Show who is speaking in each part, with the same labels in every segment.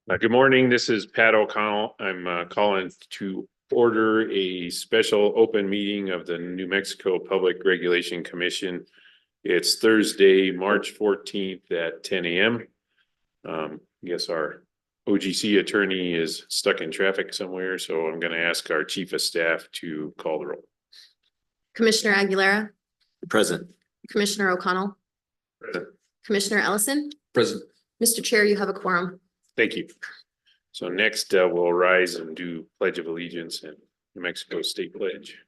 Speaker 1: Good morning. This is Pat O'Connell. I'm calling to order a special open meeting of the New Mexico Public Regulation Commission. It's Thursday, March 14th at 10 a.m. I guess our OGC attorney is stuck in traffic somewhere, so I'm going to ask our chief of staff to call the roll.
Speaker 2: Commissioner Aguilera,
Speaker 3: Present.
Speaker 2: Commissioner O'Connell,
Speaker 1: Present.
Speaker 2: Commissioner Ellison.
Speaker 3: Present.
Speaker 2: Mr. Chair, you have a quorum.
Speaker 1: Thank you. So next we'll rise and do Pledge of Allegiance and New Mexico State Pledge.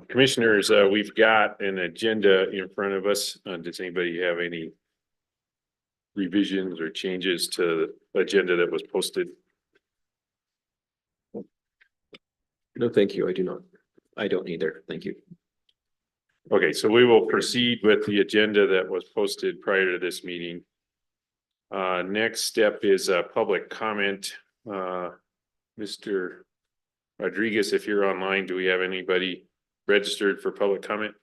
Speaker 1: Commissioners, we've got an agenda in front of us. Does anybody have any revisions or changes to the agenda that was posted?
Speaker 3: No, thank you. I do not. I don't either. Thank you.
Speaker 1: Okay, so we will proceed with the agenda that was posted prior to this meeting. Next step is public comment. Mr. Rodriguez, if you're online, do we have anybody registered for public comment?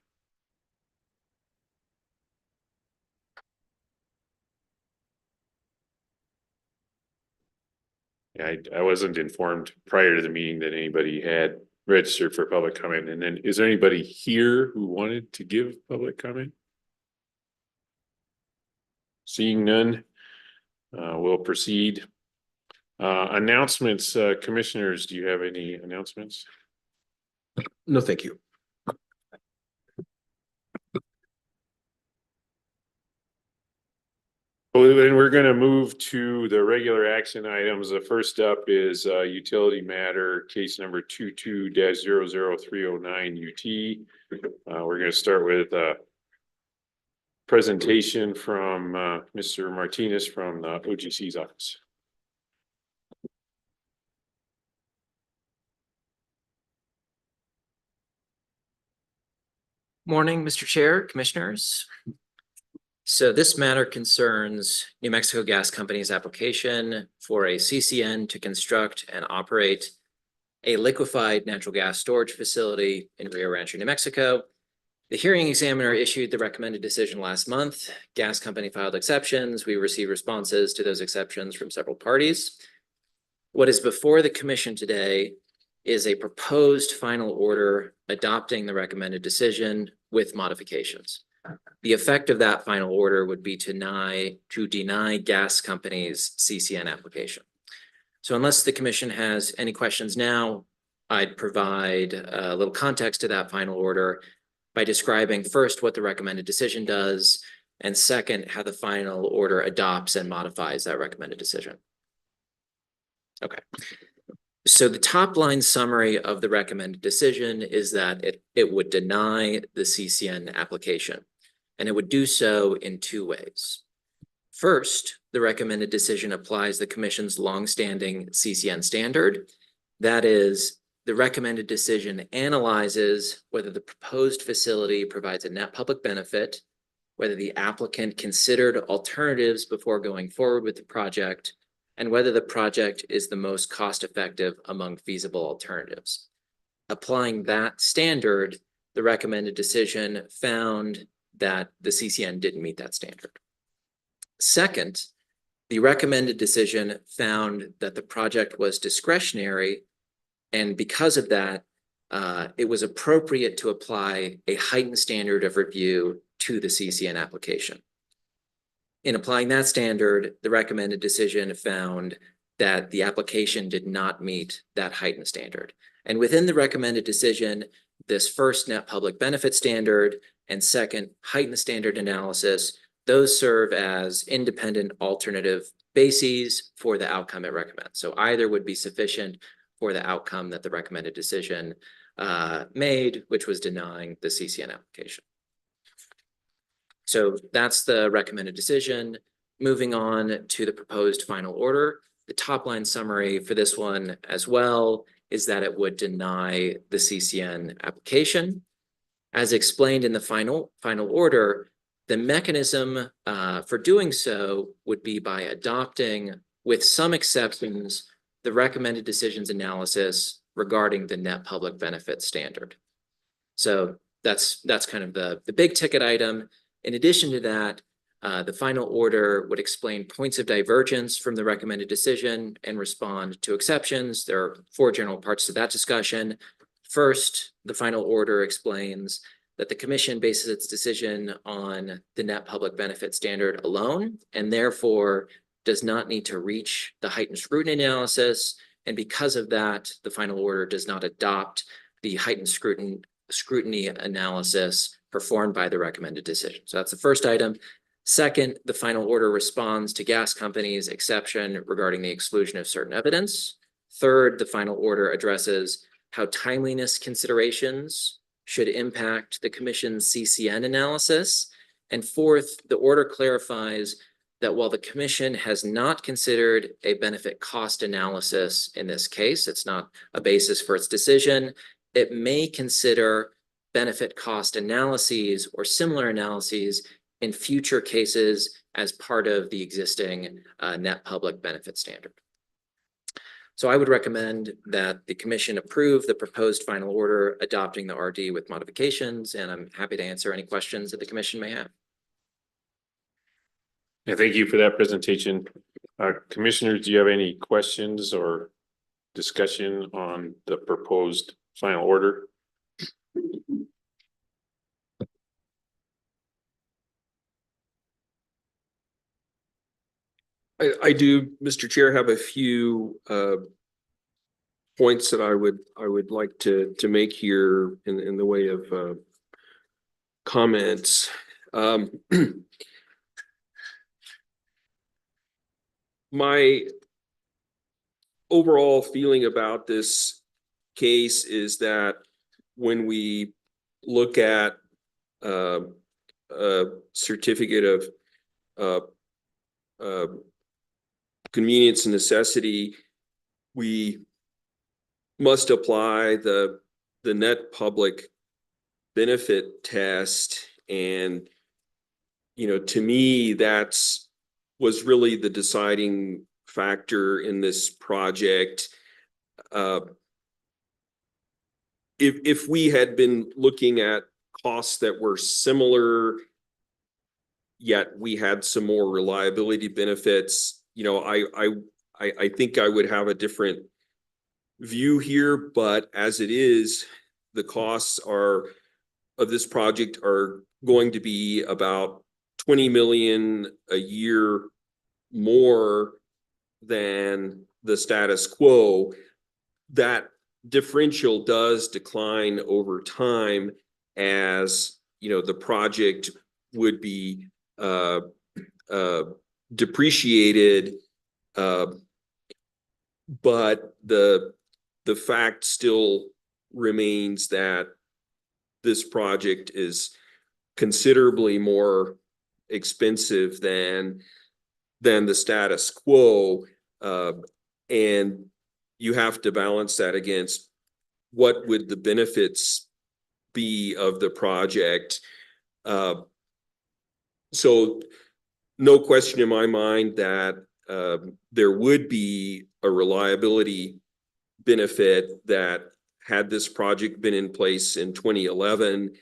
Speaker 1: Yeah, I wasn't informed prior to the meeting that anybody had registered for public comment. And then is there anybody here who wanted to give public comment? Seeing none, we'll proceed. Announcements, commissioners, do you have any announcements?
Speaker 3: No, thank you.
Speaker 1: Well, then we're going to move to the regular action items. The first up is utility matter case number 22-00309 UT. We're going to start with a presentation from Mr. Martinez from the OGC's office.
Speaker 4: Morning, Mr. Chair, Commissioners. So this matter concerns New Mexico Gas Company's application for a CCN to construct and operate a liquefied natural gas storage facility in Rio Rancho, New Mexico. The hearing examiner issued the recommended decision last month. Gas Company filed exceptions. We received responses to those exceptions from several parties. What is before the Commission today is a proposed final order adopting the recommended decision with modifications. The effect of that final order would be to deny Gas Company's CCN application. So unless the Commission has any questions now, I'd provide a little context to that final order by describing first what the recommended decision does, and second, how the final order adopts and modifies that recommended decision. Okay. So the top line summary of the recommended decision is that it would deny the CCN application, and it would do so in two ways. First, the recommended decision applies the Commission's longstanding CCN standard. That is, the recommended decision analyzes whether the proposed facility provides a net public benefit, whether the applicant considered alternatives before going forward with the project, and whether the project is the most cost-effective among feasible alternatives. Applying that standard, the recommended decision found that the CCN didn't meet that standard. Second, the recommended decision found that the project was discretionary, and because of that, it was appropriate to apply a heightened standard of review to the CCN application. In applying that standard, the recommended decision found that the application did not meet that heightened standard. And within the recommended decision, this first net public benefit standard and second heightened standard analysis, those serve as independent alternative bases for the outcome it recommends. So either would be sufficient for the outcome that the recommended decision made, which was denying the CCN application. So that's the recommended decision. Moving on to the proposed final order. The top line summary for this one as well is that it would deny the CCN application. As explained in the final order, the mechanism for doing so would be by adopting, with some exceptions, the recommended decisions analysis regarding the net public benefit standard. So that's kind of the big ticket item. In addition to that, the final order would explain points of divergence from the recommended decision and respond to exceptions. There are 4 general parts to that discussion. First, the final order explains that the commission bases its decision on the net public benefit standard alone, and therefore does not need to reach the heightened scrutiny analysis. And because of that, the final order does not adopt the heightened scrutiny analysis performed by the recommended decision. So that's the first item. Second, the final order responds to gas companies' exception regarding the exclusion of certain evidence. Third, the final order addresses how timeliness considerations should impact the commission's CCN analysis. And fourth, the order clarifies that while the commission has not considered a benefit cost analysis in this case, it's not a basis for its decision, it may consider benefit cost analyses or similar analyses in future cases as part of the existing net public benefit standard. So I would recommend that the commission approve the proposed final order adopting the RD with modifications, and I'm happy to answer any questions that the commission may have.
Speaker 1: Yeah, thank you for that presentation. Commissioners, do you have any questions or discussion on the proposed final order?
Speaker 3: I do, Mr. Chair, have a few points that I would like to make here in the way of comments. My overall feeling about this case is that when we look at a certificate of convenience and necessity, we must apply the net public benefit test. And, you know, to me, was really the deciding factor in this project. If we had been looking at costs that were similar, yet we had some more reliability benefits, you know, I think I would have a different view here. But as it is, the costs of this project are going to be about 20 million a year more than the status quo. That differential does decline over time as, you know, the project would be depreciated, but the fact still remains that this project is considerably more expensive than the status quo, and you have to balance that against what would the benefits be of the project. So no question in my mind that there would be a reliability benefit that had this project been in place in 2011,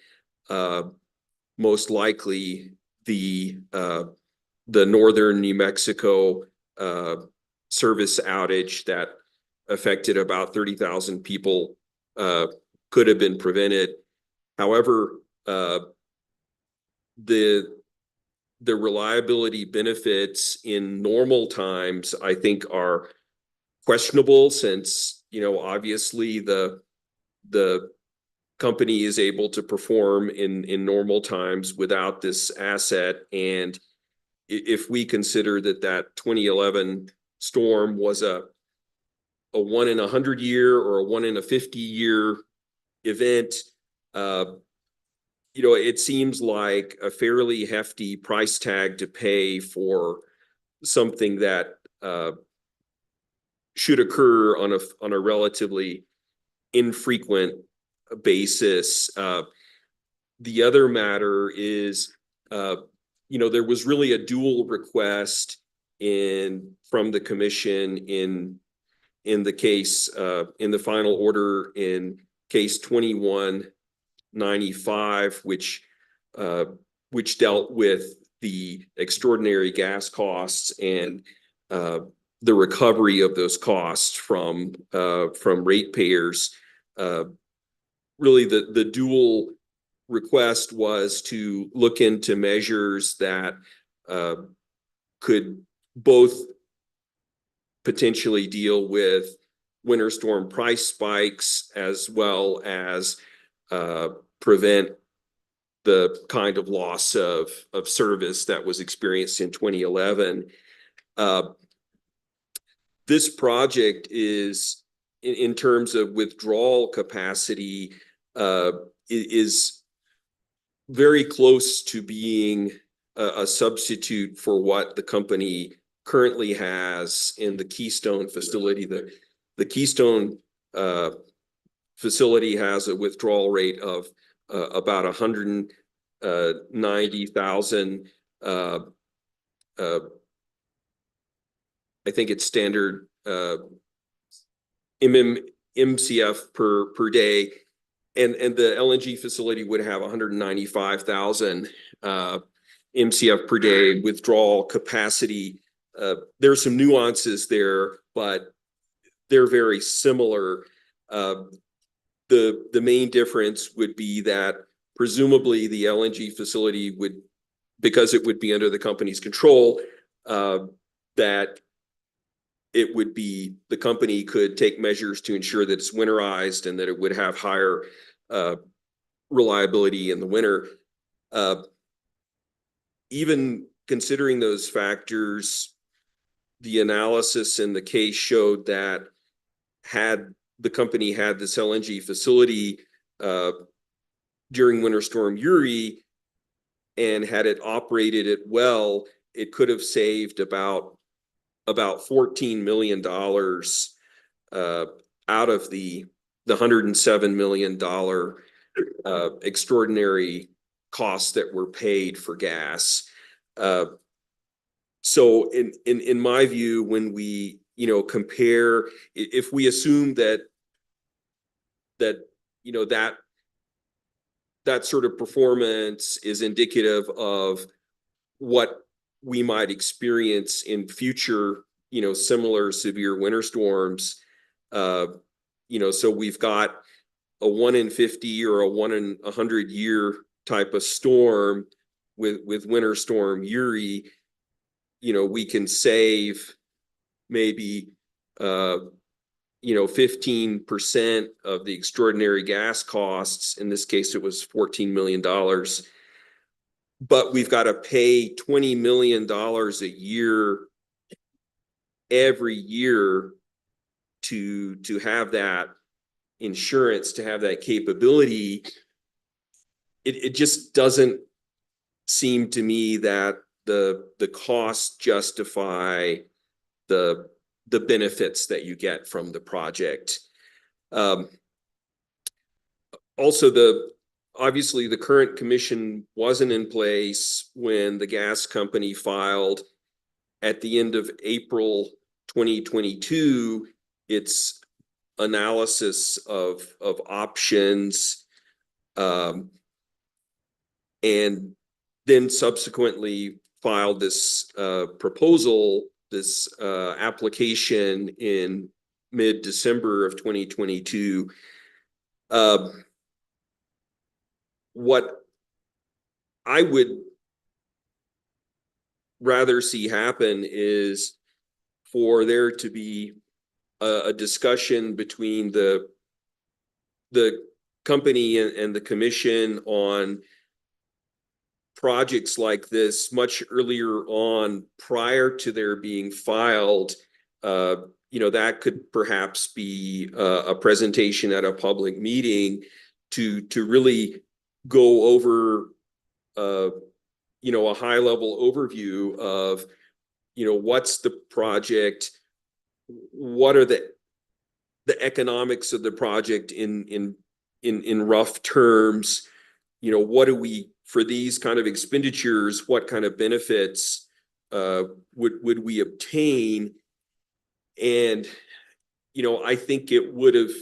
Speaker 3: most likely the northern New Mexico service outage that affected about 30,000 people could have been prevented. However, the reliability benefits in normal times, I think, are questionable, since, you know, obviously the company is able to perform in normal times without this asset. And if we consider that 2011 storm was a 1 in 100 year or a 1 in a 50 year event, it seems like a fairly hefty price tag to pay for something that should occur on a relatively infrequent basis. The other matter is, there was really a dual request from the commission in the case, in the final order in case 2195, which dealt with the extraordinary gas costs and the recovery of those costs from ratepayers. Really, the dual request was to look into measures that could both potentially deal with winter storm price spikes as well as prevent the kind of loss of service that was experienced in 2011. This project is, in terms of withdrawal capacity, is very close to being a substitute for what the company currently has in the Keystone facility. The Keystone facility has a withdrawal rate of about 190,000. I think it's standard MCF per day, and the LNG facility would have 195,000 MCF per day withdrawal capacity. There are some nuances there, but they're very similar. The main difference would be that presumably the LNG facility would, because it would be under the company's control, that it would be, the company could take measures to ensure that it's winterized and that it would have higher reliability in the winter. Even considering those factors, the analysis in the case showed that had the company had this LNG facility during Winter Storm Uri and had it operated it well, it could have saved about $14 million out of the $107 million extraordinary costs that were paid for gas. So in my view, when we compare, if we assume that sort of performance is indicative of what we might experience in future, similar severe winter storms, so we've got a 1 in 50 or a 1 in 100 year type of storm with Winter Storm Uri. We can save maybe 15% of the extraordinary gas costs. In this case, it was $14 million. But we've got to pay $20 million a year every year to have that insurance, to have that capability. It just doesn't seem to me that the costs justify the benefits that you get from the project. Also, obviously the current commission wasn't in place when the gas company filed at the end of April 2022 its analysis of options, and then subsequently filed this proposal, this application in mid-December of 2022. What I would rather see happen is for there to be a discussion between the company and the commission on projects like this much earlier on, prior to their being filed. That could perhaps be a presentation at a public meeting to really go over, a high level overview of, what's the project, what are the economics of the project in rough terms, what do we, for these kind of expenditures, what kind of benefits would we obtain? And, I think it would have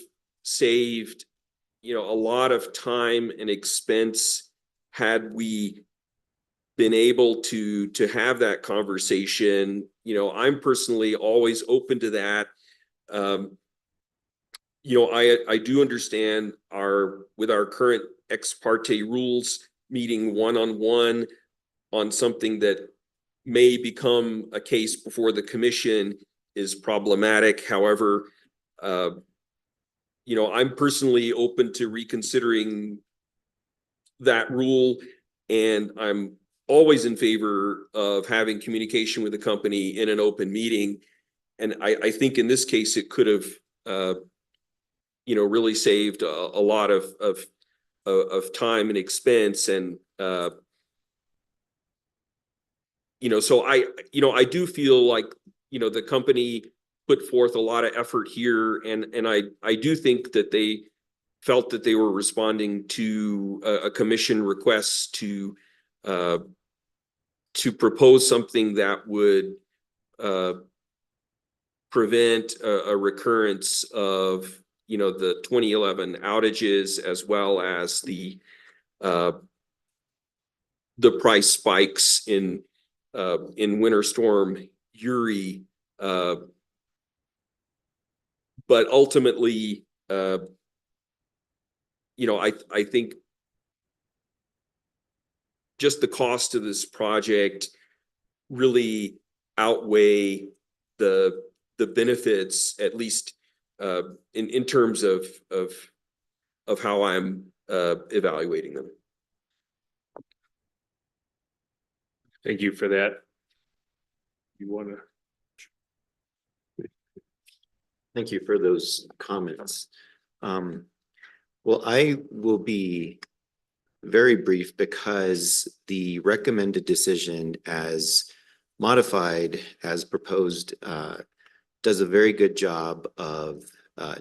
Speaker 3: saved, a lot of time and expense had we been able to have that conversation. I'm personally always open to that. I do understand with our current ex parte rules, meeting one-on-one on something that may become a case before the commission is problematic. However, I'm personally open to reconsidering that rule, and I'm always in favor of having communication with the company in an open meeting. And I think in this case, it could have, really saved a lot of time and expense. And, so I do feel like, the company put forth a lot of effort here, and I do think that they felt that they were responding to a commission request to propose something that would prevent a recurrence of, the 2011 outages, as well as the price spikes in Winter Storm Uri. But ultimately, I think just the cost of this project really outweigh the benefits, at least in terms of how I'm evaluating them.
Speaker 1: Thank you for that. You want to?
Speaker 5: Thank you for those comments. Well, I will be very brief because the recommended decision as modified, as proposed, does a very good job of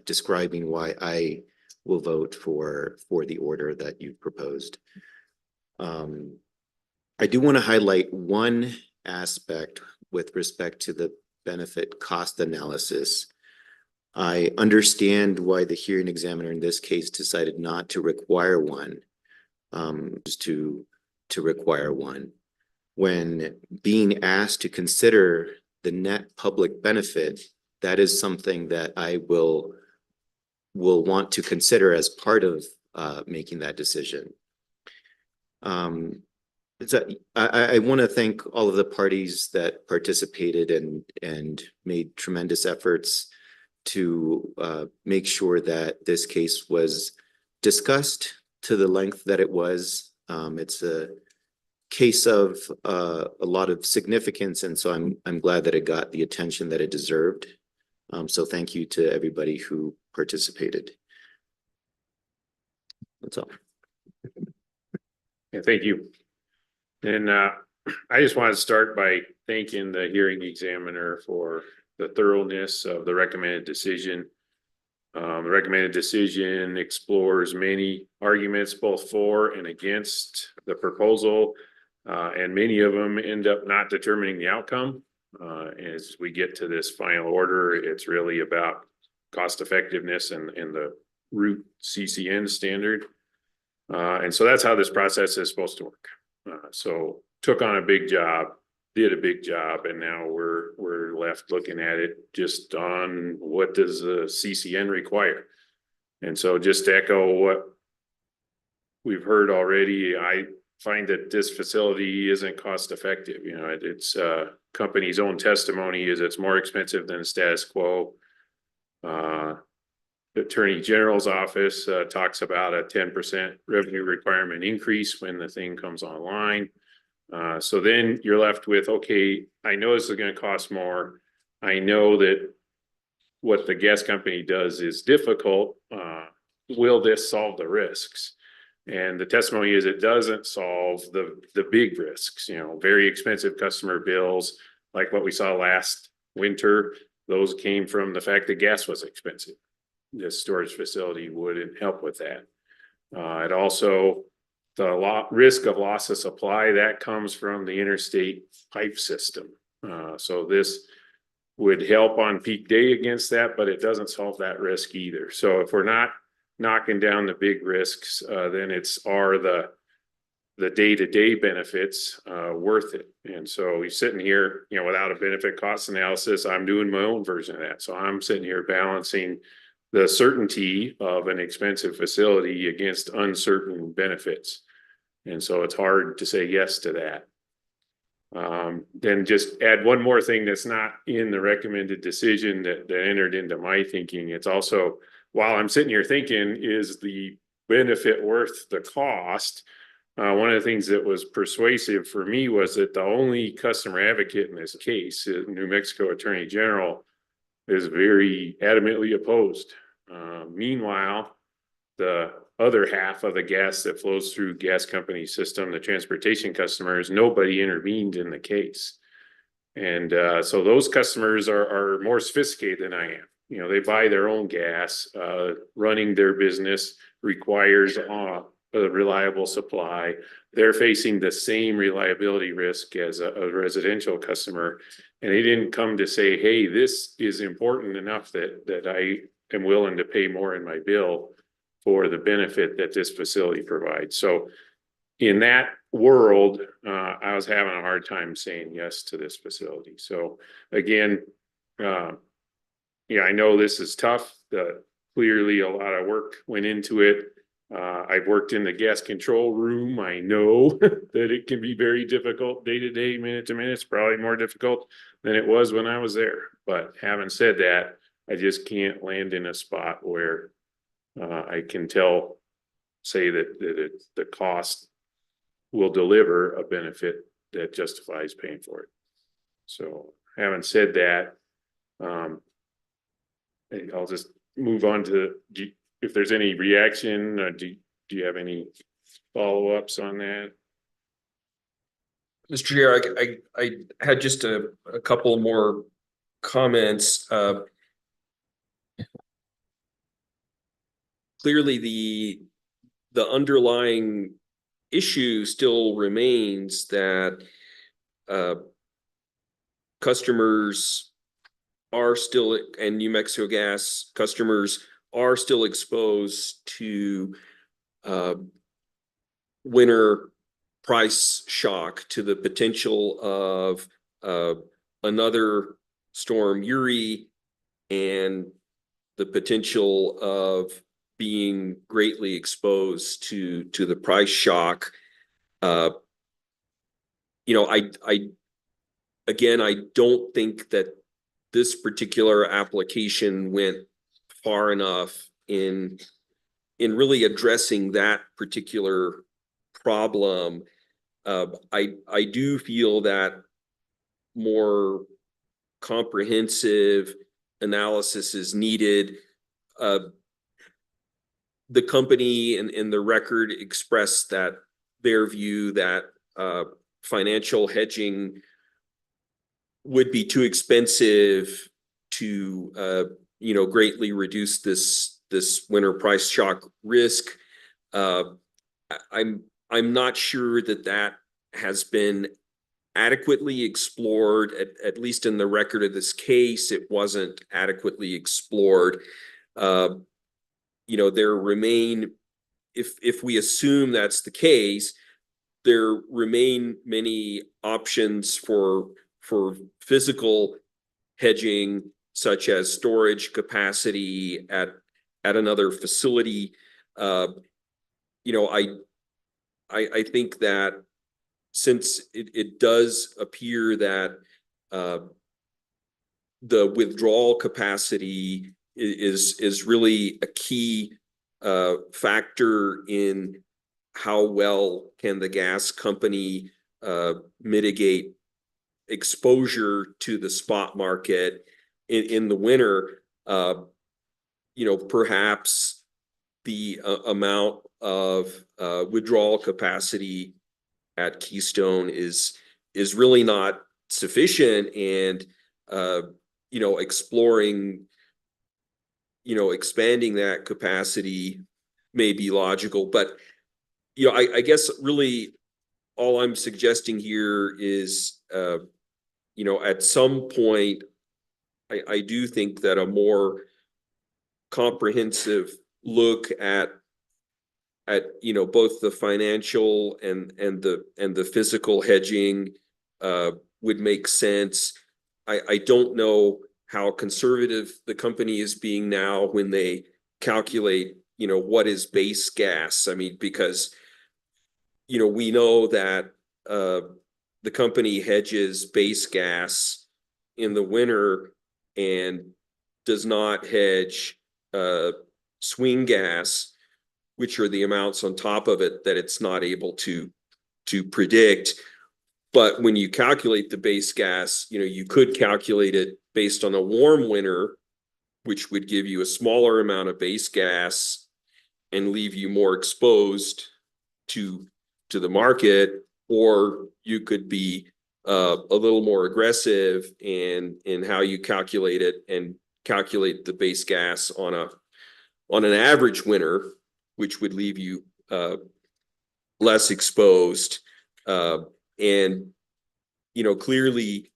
Speaker 5: describing why I will vote for the order that you've proposed. I do want to highlight one aspect with respect to the benefit cost analysis. I understand why the hearing examiner in this case decided not to require one, to require one. When being asked to consider the net public benefit, that is something that I will want to consider as part of making that decision. I want to thank all of the parties that participated and made tremendous efforts to make sure that this case was discussed to the length that it was. It's a case of a lot of significance, and so I'm glad that it got the attention that it deserved. So thank you to everybody who participated. That's all.
Speaker 1: Yeah, thank you. And I just want to start by thanking the hearing examiner for the thoroughness of the recommended decision. The recommended decision explores many arguments, both for and against the proposal, and many of them end up not determining the outcome. As we get to this final order, it's really about cost effectiveness and the root CCN standard. And so that's how this process is supposed to work. So took on a big job, did a big job, and now we're left looking at it just on what does the CCN require. And so just to echo what we've heard already, I find that this facility isn't cost effective. It's company's own testimony is it's more expensive than status quo. The Attorney General's office talks about a 10% revenue requirement increase when the thing comes online. So then you're left with, okay, I know this is going to cost more. I know that what the gas company does is difficult. will this solve the risks? And the testimony is it doesn't solve the big risks, very expensive customer bills, like what we saw last winter. Those came from the fact that gas was expensive. This storage facility wouldn't help with that. It also, the risk of loss of supply, that comes from the interstate pipe system. So this would help on peak day against that, but it doesn't solve that risk either. So if we're not knocking down the big risks, then the day-to-day benefits worth it. And so we're sitting here, without a benefit cost analysis. I'm doing my own version of that. So I'm sitting here balancing the certainty of an expensive facility against uncertain benefits. And so it's hard to say yes to that. Then just add one more thing that's not in the recommended decision that entered into my thinking. It's also, while I'm sitting here thinking, is the benefit worth the cost? One of the things that was persuasive for me was that the only customer advocate in this case, New Mexico Attorney General, is very adamantly opposed. Meanwhile, the other half of the gas that flows through gas company system, the transportation customers, nobody intervened in the case. And so those customers are more sophisticated than I am. They buy their own gas. Running their business requires a reliable supply. They're facing the same reliability risk as a residential customer. And they didn't come to say, hey, this is important enough that I am willing to pay more in my bill for the benefit that this facility provides. So in that world, I was having a hard time saying yes to this facility. So again, I know this is tough. Clearly a lot of work went into it. I've worked in the gas control room. I know that it can be very difficult day to day, minute to minute. It's probably more difficult than it was when I was there. But having said that, I just can't land in a spot where I can say that the cost will deliver a benefit that justifies paying for it. So having said that, I'll just move on to if there's any reaction. Do you have any follow-ups on that?
Speaker 3: Mr. Chair, I had just a couple more comments. Clearly, the underlying issue still remains that customers are still, and New Mexico Gas customers are still exposed to winter price shock, to the potential of another storm Uri, and the potential of being greatly exposed to the price shock. I don't think that this particular application went far enough in really addressing that particular problem. I do feel that more comprehensive analysis is needed. The company and the record expressed that their view that financial hedging would be too expensive to greatly reduce this winter price shock risk. I'm not sure that has been adequately explored, at least in the record of this case. It wasn't adequately explored. There remain, if we assume that's the case, there remain many options for physical hedging, such as storage capacity at another facility. I think that since it does appear that the withdrawal capacity is really a key factor in how well can the gas company mitigate exposure to the spot market in the winter. Perhaps the amount of withdrawal capacity at Keystone is really not sufficient, and exploring, expanding that capacity may be logical. But I guess really all I'm suggesting here is at some point I do think that a more comprehensive look at both the financial and the physical hedging would make sense. I don't know how conservative the company is being now when they calculate what is base gas. I mean, because we know that the company hedges base gas in the winter and does not hedge swing gas, which are the amounts on top of it that it's not able to predict. But when you calculate the base gas, you could calculate it based on a warm winter, which would give you a smaller amount of base gas and leave you more exposed to the market. Or you could be a little more aggressive in how you calculate it, and calculate the base gas on an average winter, which would leave you less exposed. And clearly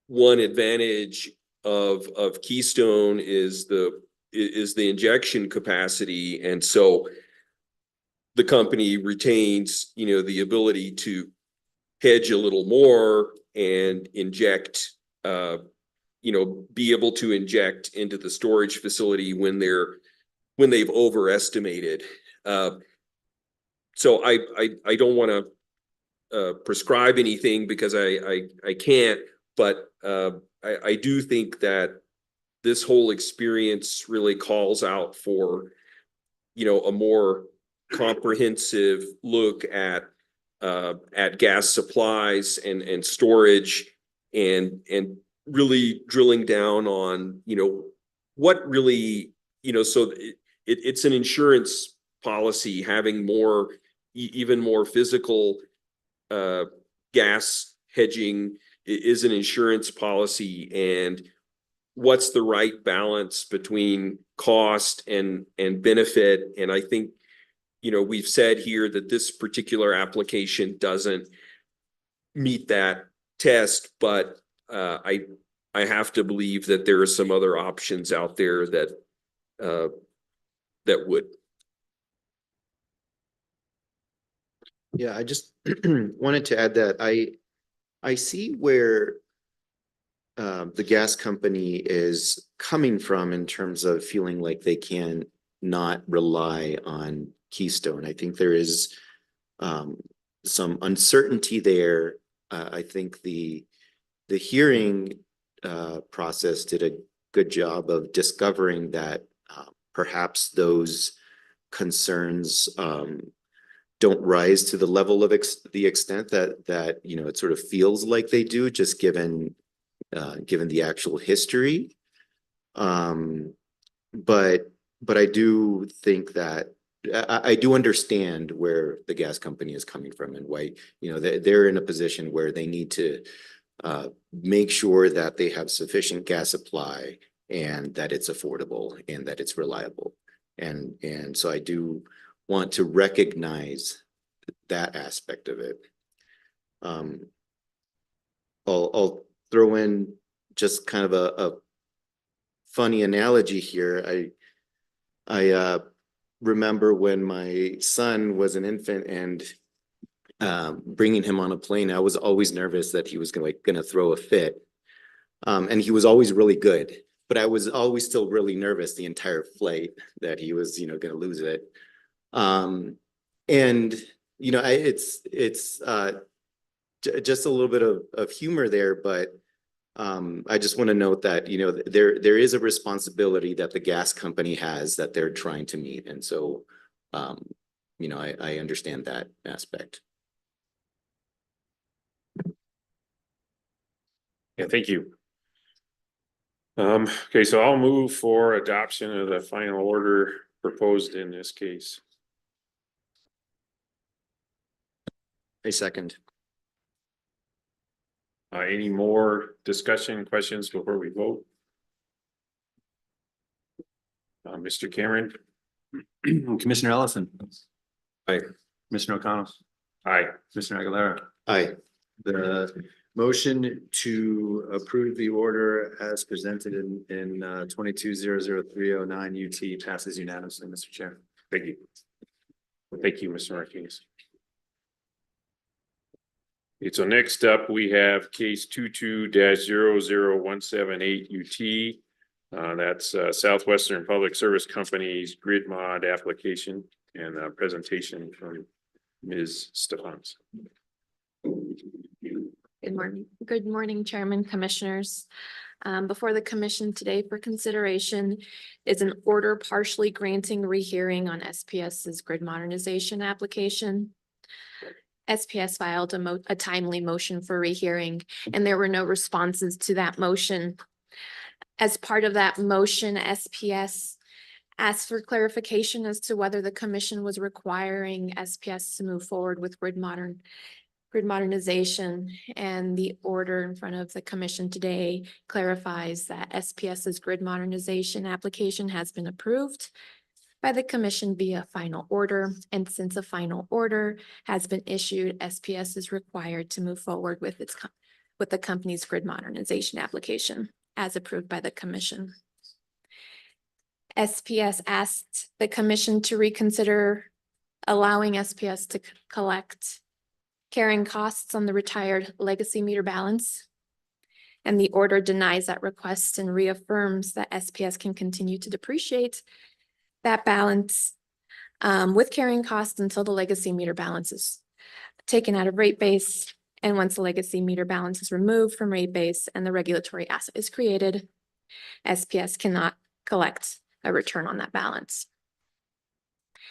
Speaker 3: one advantage of Keystone is the injection capacity, and so the company retains the ability to hedge a little more and inject, be able to inject into the storage facility when they've overestimated. So I don't want to prescribe anything because I can't, but I do think that this whole experience really calls out for a more comprehensive look at gas supplies and storage, and really drilling down on what really so it's an insurance policy. Having more, even more physical gas hedging is an insurance policy, and what's the right balance between cost and benefit. And I think we've said here that this particular application doesn't meet that test, but I have to believe that there are some other options out there that would.
Speaker 5: Yeah, I just wanted to add that I see where the gas company is coming from in terms of feeling like they can not rely on Keystone. I think there is some uncertainty there. I think the hearing process did a good job of discovering that perhaps those concerns don't rise to the level of the extent that it sort of feels like they do, just given the actual history. But I do think that I do understand where the gas company is coming from, and why they're in a position where they need to make sure that they have sufficient gas supply, and that it's affordable, and that it's reliable. And so I do want to recognize that aspect of it. I'll throw in just kind of a funny analogy here. I remember when my son was an infant, and bringing him on a plane, I was always nervous that he was gonna throw a fit. And he was always really good, but I was always still really nervous the entire flight that he was, gonna lose it. And it's just a little bit of humor there, but I just want to note that there is a responsibility that the gas company has that they're trying to meet, and so I understand that aspect.
Speaker 1: Yeah, thank you. Okay, so I'll move for adoption of the final order proposed in this case.
Speaker 5: A second.
Speaker 1: Any more discussion, questions before we vote? Mr. Cameron?
Speaker 6: Commissioner Ellison.
Speaker 3: Aye.
Speaker 6: Commissioner O'Connell,
Speaker 1: Aye.
Speaker 6: Commissioner Aguilera.
Speaker 5: Aye.
Speaker 6: The motion to approve the order as presented in 22-00309 UT passes unanimously, Mr. Chair.
Speaker 1: Thank you. Thank you, Mr. Martinez. Okay, so next up, we have case 22-00178 UT. That's Southwestern Public Service Company's grid mod application and a presentation from Ms. Stephens.
Speaker 2: Good morning. Good morning, Chairman, Commissioners. Before the Commission today for consideration is an order partially granting rehearing on SPS's grid modernization application. SPS filed a timely motion for rehearing, and there were no responses to that motion. As part of that motion, SPS asked for clarification as to whether the Commission was requiring SPS to move forward with grid modernization, and the order in front of the Commission today clarifies that SPS's grid modernization application has been approved by the Commission via final order, and since a final order has been issued, SPS is required to move forward with the company's grid modernization application as approved by the Commission. SPS asked the Commission to reconsider allowing SPS to collect carrying costs on the retired legacy meter balance. And the order denies that request and reaffirms that SPS can continue to depreciate that balance with carrying costs until the legacy meter balance is taken out of rate base. And once the legacy meter balance is removed from rate base and the regulatory asset is created, SPS cannot collect a return on that balance.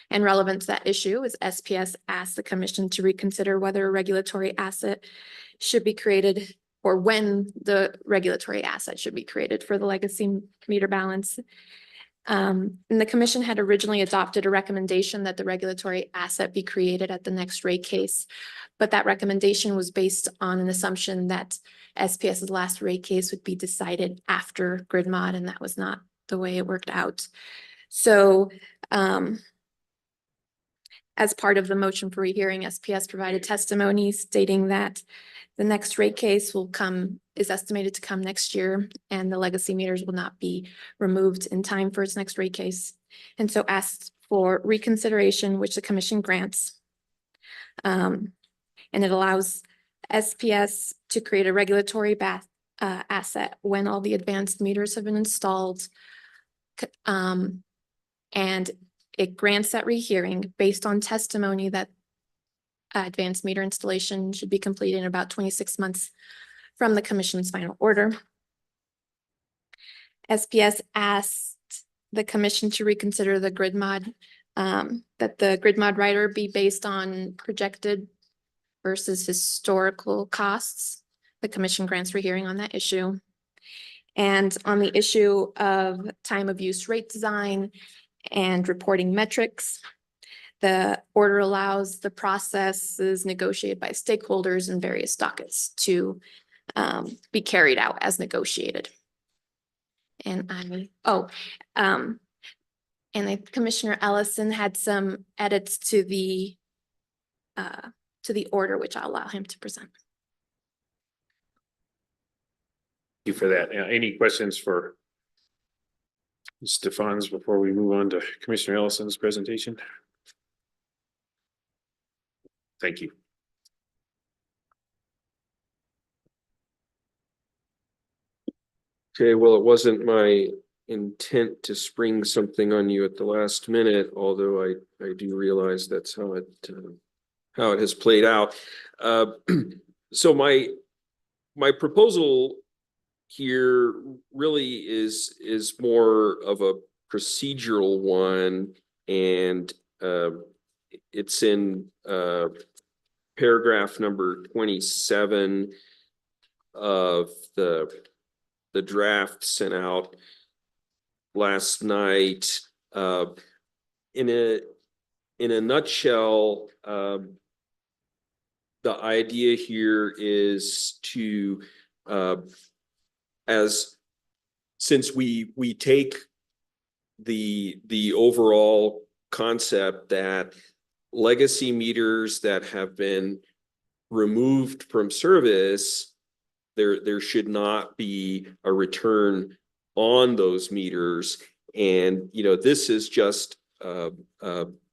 Speaker 2: And relevant to that issue is SPS asked the Commission to reconsider whether a regulatory asset should be created or when the regulatory asset should be created for the legacy meter balance. And the Commission had originally adopted a recommendation that the regulatory asset be created at the next rate case, but that recommendation was based on an assumption that SPS's last rate case would be decided after grid mod, and that was not the way it worked out. So as part of the motion for rehearing, SPS provided testimony stating that the next rate case is estimated to come next year, and the legacy meters will not be removed in time for its next rate case. And so asked for reconsideration, which the Commission grants. And it allows SPS to create a regulatory asset when all the advanced meters have been installed. And it grants that rehearing based on testimony that advanced meter installation should be completed in about 26 months from the Commission's final order. SPS asked the Commission to reconsider the grid mod, that the grid mod rider be based on projected versus historical costs. The Commission grants rehearing on that issue. And on the issue of time of use rate design and reporting metrics, the order allows the processes negotiated by stakeholders in various dockets to be carried out as negotiated. And Commissioner Ellison had some edits to the order, which I'll allow him to present.
Speaker 1: Thank you for that. Any questions for Ms. Stephens before we move on to Commissioner Ellison's presentation? Thank you.
Speaker 3: Okay, well, it wasn't my intent to spring something on you at the last minute, although I do realize that's how it has played out. So my proposal here really is more of a procedural one, and it's in paragraph number 27 of the draft sent out last night. in a nutshell, the idea here is to, since we take the overall concept that legacy meters that have been removed from service, there should not be a return on those meters. And, you know, this is just a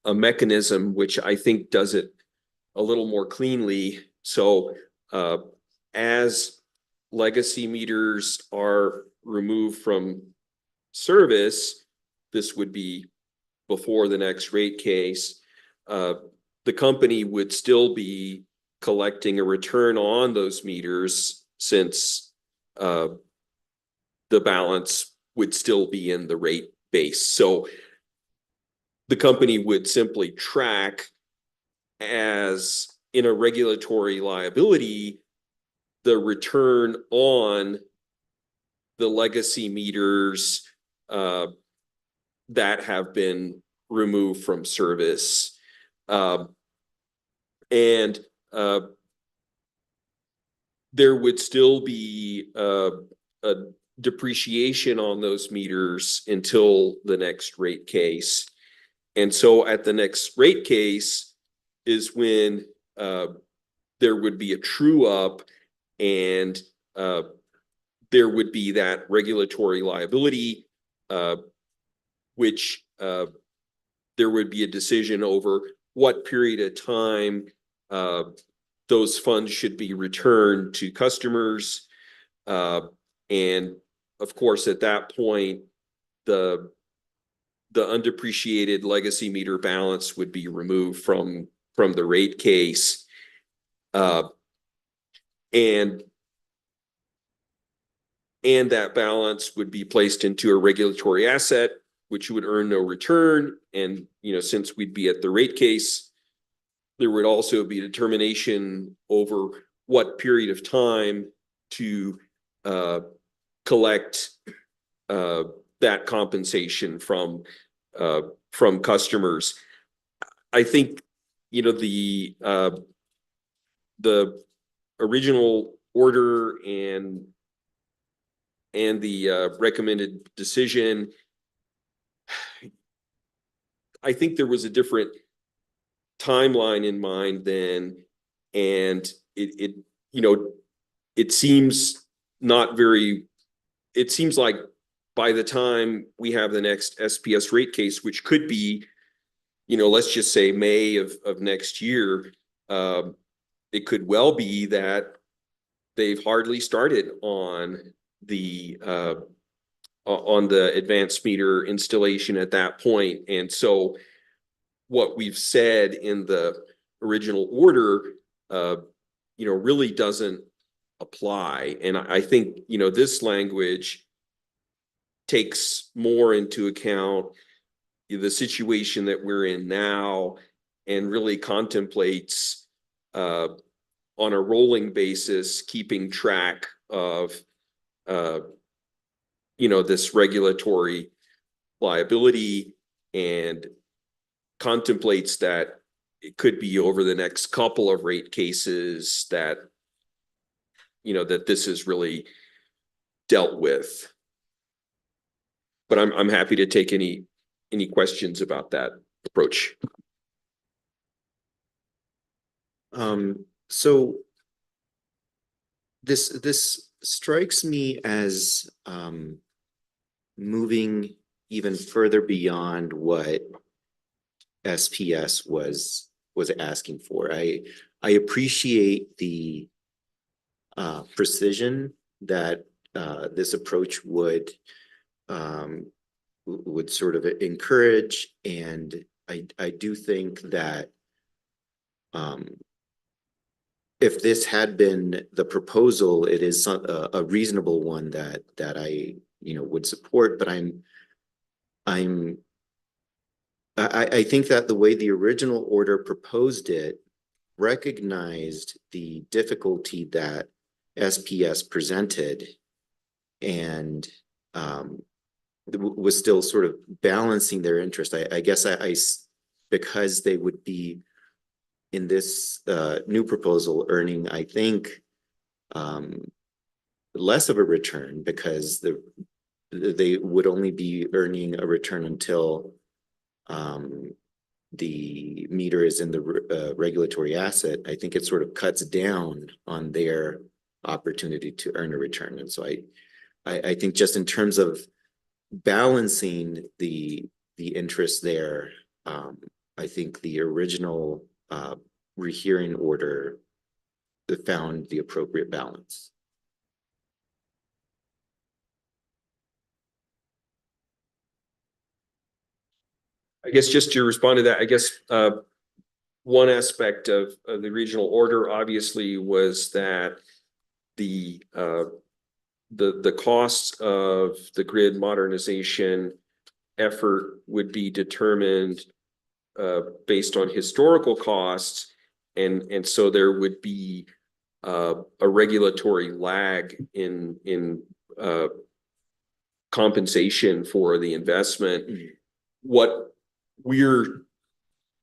Speaker 3: mechanism which I think does it a little more cleanly. So as legacy meters are removed from service, this would be before the next rate case, the company would still be collecting a return on those meters since the balance would still be in the rate base. So the company would simply track, as in a regulatory liability, the return on the legacy meters that have been removed from service. And there would still be a depreciation on those meters until the next rate case. And so at the next rate case is when there would be a true up, and there would be that regulatory liability, which there would be a decision over what period of time those funds should be returned to customers. And of course, at that point, the undepreciated legacy meter balance would be removed from the rate case. And that balance would be placed into a regulatory asset, which would earn no return. And, you know, since we'd be at the rate case, there would also be a determination over what period of time to collect that compensation from customers. I think, you know, the original order and the recommended decision, I think there was a different timeline in mind then, and it you know, it seems not very, it seems like by the time we have the next SPS rate case, which could be, you know, let's just say May of next year, it could well be that they've hardly started on the advanced meter installation at that point. And so what we've said in the original order, you know, really doesn't apply. And I think, you know, this language takes more into account the situation that we're in now, and really contemplates on a rolling basis, keeping track of, you know, this regulatory liability, and contemplates that it could be over the next couple of rate cases that, you know, that this is really dealt with. But I'm happy to take any questions about that approach.
Speaker 5: So this strikes me as moving even further beyond what SPS was asking for. I appreciate the precision that this approach would sort of encourage, and I do think that if this had been the proposal, it is a reasonable one that I, you know, would support. But I think that the way the original order proposed it recognized the difficulty that SPS presented, and was still sort of balancing their interest. I guess because they would be in this new proposal earning, I think, less of a return because they would only be earning a return until the meter is in the regulatory asset. I think it sort of cuts down on their opportunity to earn a return. And so I think just in terms of balancing the interest there, I think the original rehearing order found the appropriate balance.
Speaker 3: I guess just to respond to that, I guess one aspect of the regional order obviously was that the costs of the grid modernization effort would be determined based on historical costs, and so there would be a regulatory lag in compensation for the investment. What we're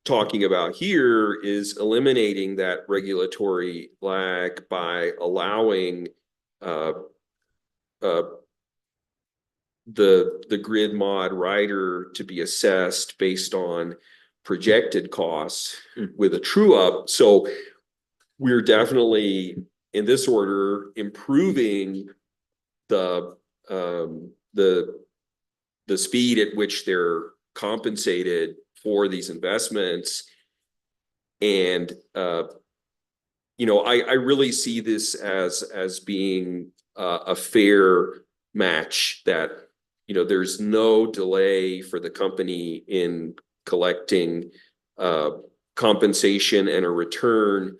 Speaker 3: talking about here is eliminating that regulatory lag by allowing the grid mod rider to be assessed based on projected costs with a true up. So we're definitely in this order improving the speed at which they're compensated for these investments. And you know, I really see this as being a fair match, that you know there's no delay for the company in collecting compensation and a return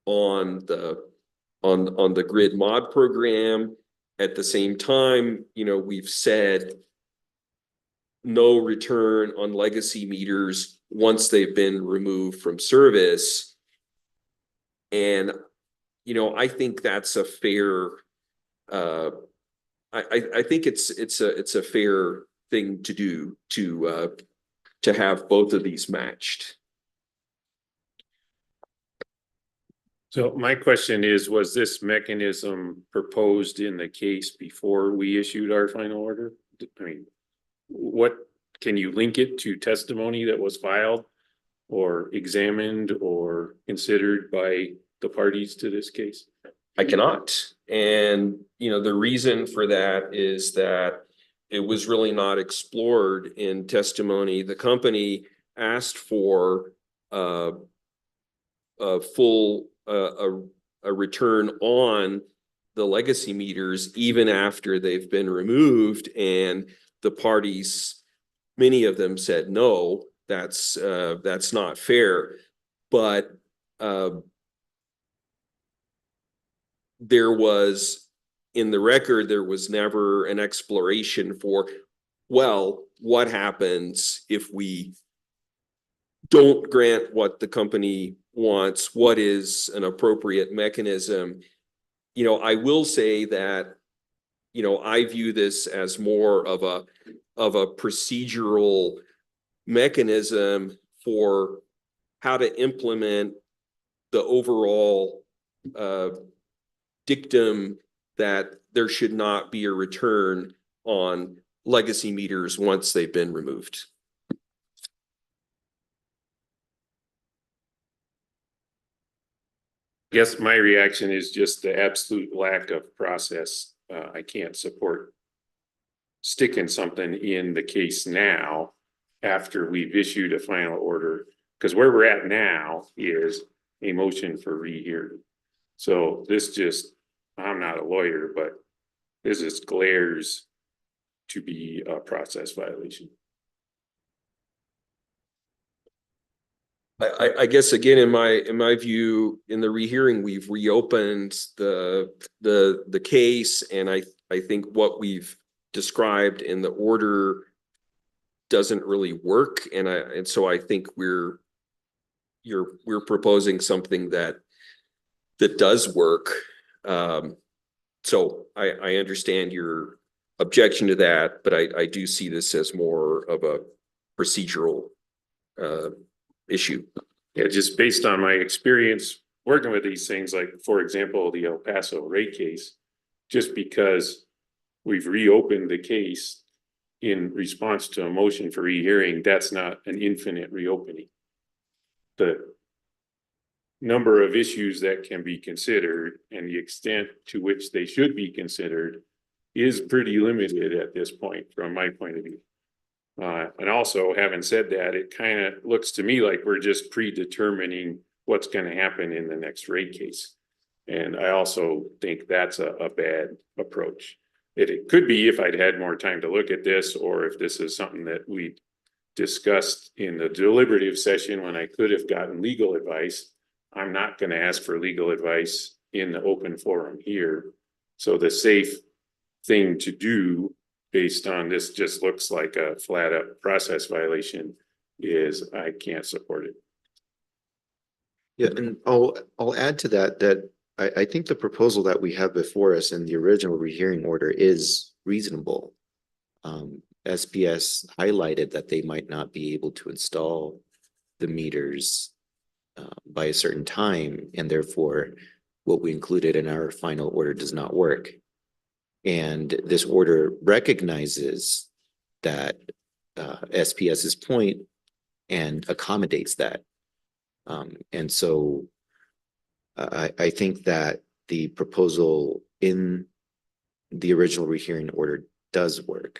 Speaker 3: on the grid mod program. At the same time, you know, we've said no return on legacy meters once they've been removed from service. And, you know, I think that's a fair, I think it's a fair thing to do to have both of these matched.
Speaker 1: So my question is, was this mechanism proposed in the case before we issued our final order? I mean, what, can you link it to testimony that was filed or examined or considered by the parties to this case?
Speaker 3: I cannot. And, you know, the reason for that is that it was really not explored in testimony. The company asked for a full a return on the legacy meters even after they've been removed, and the parties, many of them said no, that's not fair. But there was, in the record, there was never an exploration for, well, what happens if we don't grant what the company wants? What is an appropriate mechanism? You know, I will say that, you know, I view this as more of a procedural mechanism for how to implement the overall dictum that there should not be a return on legacy meters once they've been removed.
Speaker 1: I guess my reaction is just the absolute lack of process. I can't support sticking something in the case now after we've issued a final order, because where we're at now is a motion for rehearing. So this just, I'm not a lawyer, but this just glares to be a process violation.
Speaker 3: I guess again, in my view, in the rehearing, we've reopened the case, and I think what we've described in the order doesn't really work, and so I think we're proposing something that does work. So I understand your objection to that, but I do see this as more of a procedural issue.
Speaker 1: Yeah, just based on my experience working with these things, like, for example, the El Paso rate case, just because we've reopened the case in response to a motion for rehearing, that's not an infinite reopening. The number of issues that can be considered and the extent to which they should be considered is pretty limited at this point, from my point of view. And also, having said that, it kind of looks to me like we're just predetermining what's going to happen in the next rate case. And I also think that's a bad approach. It could be if I'd had more time to look at this, or if this is something that we discussed in the deliberative session when I could have gotten legal advice. I'm not going to ask for legal advice in the open forum here. So the safe thing to do, based on this, just looks like a flat up process violation, is I can't support it.
Speaker 5: Yeah, and I'll add to that, I think the proposal that we have before us in the original rehearing order is reasonable. SPS highlighted that they might not be able to install the meters by a certain time, and therefore what we included in our final order does not work. And this order recognizes that SPS's point and accommodates that. And so I think that the proposal in the original rehearing order does work.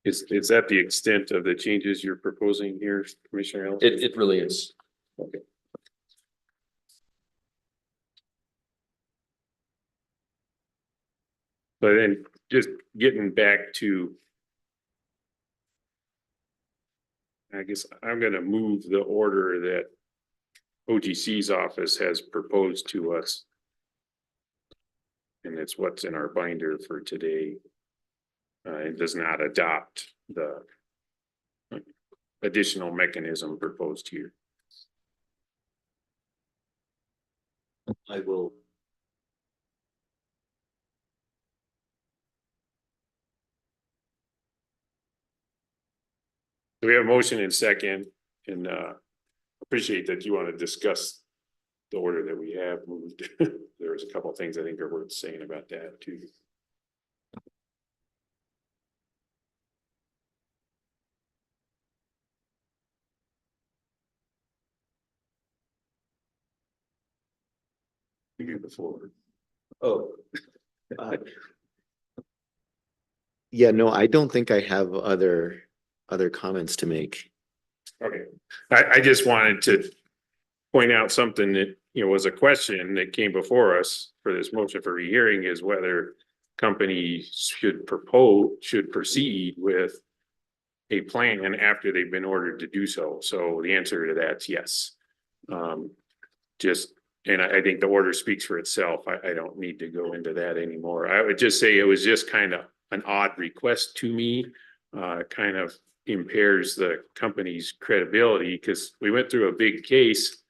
Speaker 1: Is that the extent of the changes you're proposing here, Commissioner Ellis?
Speaker 3: It really is.
Speaker 1: Okay. But then just getting back to, I guess I'm gonna move the order that OGC's office has proposed to us. And it's what's in our binder for today. It does not adopt the additional mechanism proposed here.
Speaker 5: I will.
Speaker 1: We have a motion and second, and appreciate that you want to discuss the order that we have moved. There was a couple of things I think are worth saying about that too. You have the floor.
Speaker 5: Oh. Yeah, no, I don't think I have other comments to make.
Speaker 1: Okay, I just wanted to point out something that, you know, was a question that came before us for this motion for rehearing, is whether companies should proceed with a plan after they've been ordered to do so. So the answer to that's yes. And I think the order speaks for itself. I don't need to go into that anymore. I would just say it was just kind of an odd request to me. Kind of impairs the company's credibility, because we went through a big case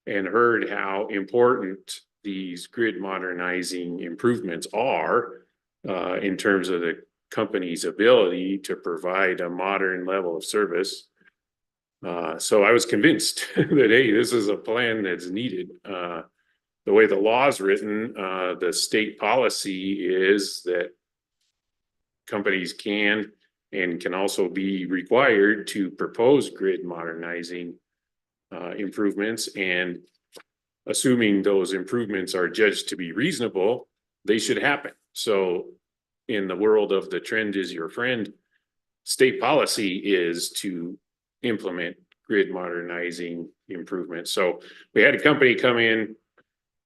Speaker 1: and heard how important these grid modernizing improvements are in terms of the company's ability to provide a modern level of service. So I was convinced that, hey, this is a plan that's needed. The way the law is written, the state policy is that companies can and can also be required to propose grid modernizing improvements, and assuming those improvements are judged to be reasonable, they should happen. So in the world of the trend is your friend, state policy is to implement grid modernizing improvements. So we had a company come in,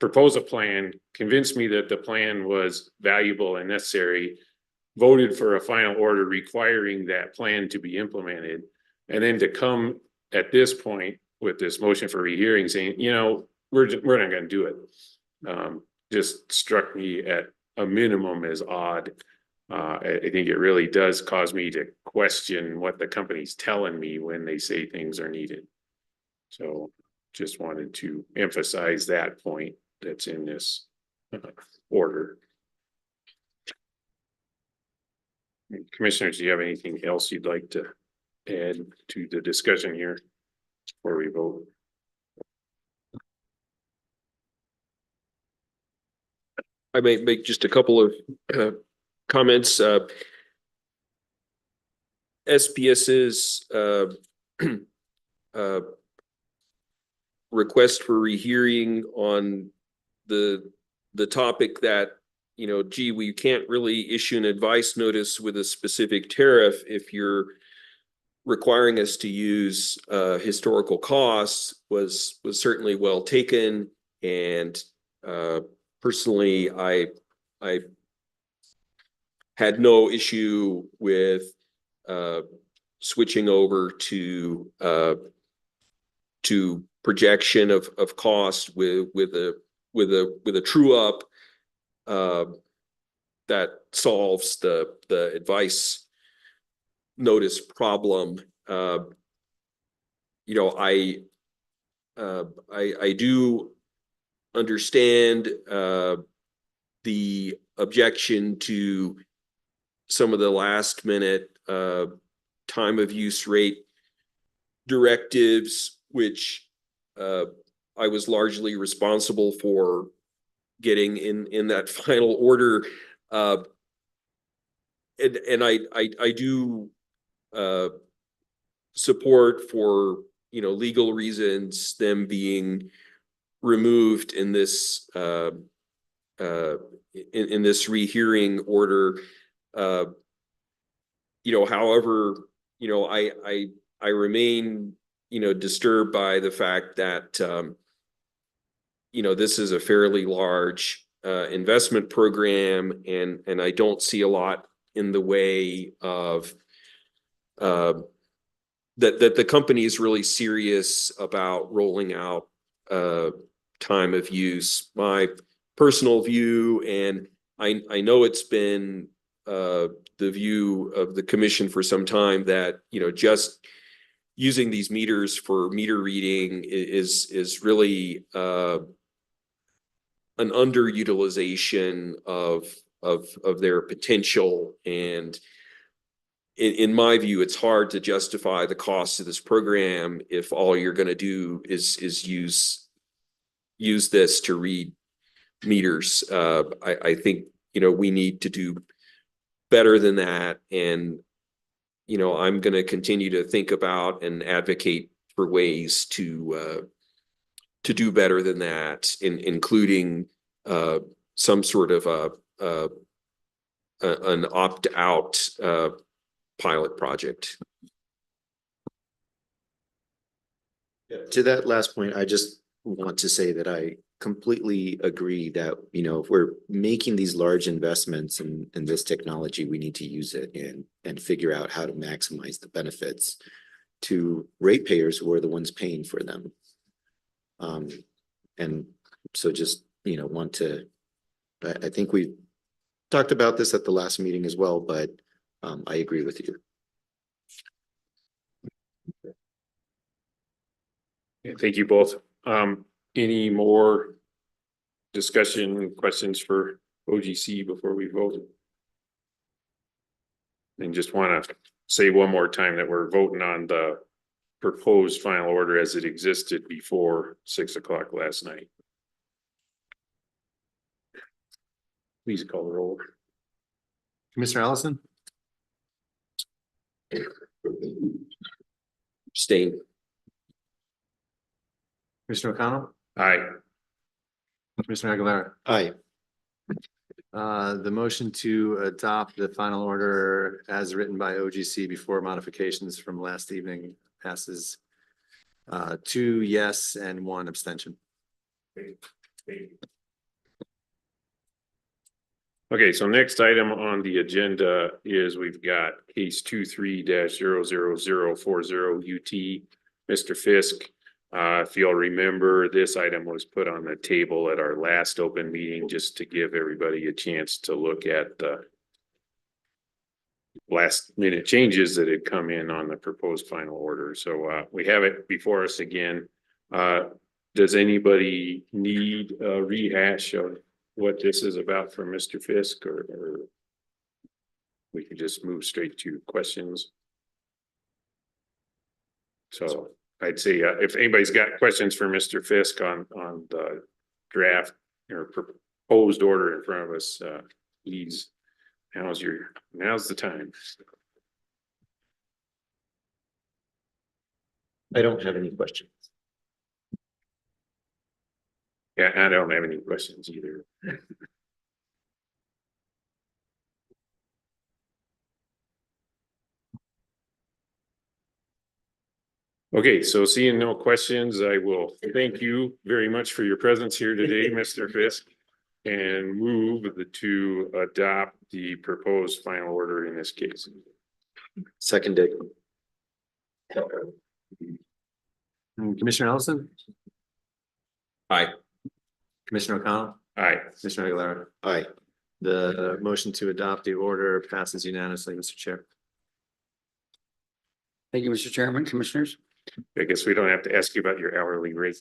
Speaker 1: propose a plan, convince me that the plan was valuable and necessary, voted for a final order requiring that plan to be implemented, and then to come at this point with this motion for rehearing saying, you know, we're not going to do it. Just struck me at a minimum as odd. I think it really does cause me to question what the company's telling me when they say things are needed. So just wanted to emphasize that point that's in this order. Commissioners, do you have anything else you'd like to add to the discussion here before we vote?
Speaker 3: I may make just a couple of comments. SPS's request for rehearing on the topic that, you know, gee, we can't really issue an advice notice with a specific tariff if you're requiring us to use historical costs was certainly well taken. And personally, I had no issue with switching over to projection of cost with a true up that solves the advice notice problem. You know, I do understand the objection to some of the last minute time of use rate directives, which I was largely responsible for getting in that final order. And I do support, for, you know, legal reasons, them being removed in this in this rehearing order. You know, however, you know, I remain, you know, disturbed by the fact that you know, this is a fairly large investment program, and I don't see a lot in the way of that the company is really serious about rolling out time of use. My personal view, and I know it's been the view of the commission for some time, that, you know, just using these meters for meter reading is really an underutilization of their potential. And in my view, it's hard to justify the cost of this program if all you're going to do is use this to read meters. I think, you know, we need to do better than that. And, you know, I'm going to continue to think about and advocate for ways to do better than that, including some sort of an opt-out pilot project.
Speaker 5: To that last point, I just want to say that I completely agree that, you know, if we're making these large investments in this technology, we need to use it and figure out how to maximize the benefits to ratepayers who are the ones paying for them. And so just, you know, I think we talked about this at the last meeting as well, but I agree with you.
Speaker 1: Thank you both. Any more discussion, questions for OGC before we vote? And just want to say one more time that we're voting on the proposed final order as it existed before 6 o'clock last night. Please call the roll.
Speaker 6: Commissioner Ellison,
Speaker 3: Abstain.
Speaker 6: Commissioner O'Connell,
Speaker 1: Aye.
Speaker 6: Commissioner Aguilera.
Speaker 5: Aye.
Speaker 6: The motion to adopt the final order as written by OGC before modifications from last evening passes 2 yes and 1 abstention.
Speaker 1: Okay, so next item on the agenda is we've got case 23-00040 UT. Mr. Fisk, if you'll remember, this item was put on the table at our last open meeting just to give everybody a chance to look at the last minute changes that had come in on the proposed final order. So we have it before us again. Does anybody need a rehash of what this is about from Mr. Fisk, or we could just move straight to questions? So I'd say if anybody's got questions for Mr. Fisk on the draft or proposed order in front of us, please, now's the time.
Speaker 5: I don't have any questions.
Speaker 1: Yeah, I don't have any questions either. Okay, so seeing no questions, I will thank you very much for your presence here today, Mr. Fisk, and move to adopt the proposed final order in this case.
Speaker 5: Seconded.
Speaker 6: Commissioner Ellison,
Speaker 3: Aye.
Speaker 6: Commissioner O'Connell,
Speaker 1: Aye.
Speaker 6: Commissioner Aguilera.
Speaker 5: Aye.
Speaker 6: The motion to adopt the order passes unanimously, Mr. Chair.
Speaker 7: Thank you, Mr. Chairman, Commissioners.
Speaker 1: I guess we don't have to ask you about your hourly rate.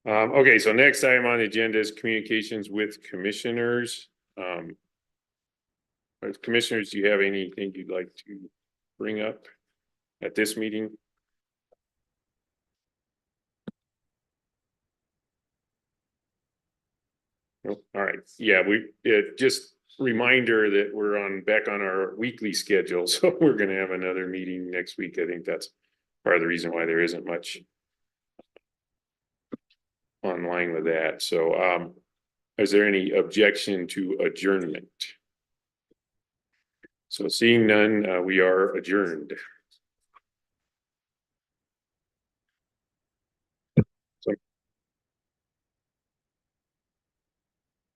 Speaker 1: Okay, so next item on the agenda is communications with commissioners. Commissioners, do you have anything you'd like to bring up at this meeting? Nope. All right, yeah, just reminder that we're back on our weekly schedule, so we're gonna have another meeting next week. I think that's part of the reason why there isn't much online with that. So is there any objection to adjournment? So seeing none, we are adjourned.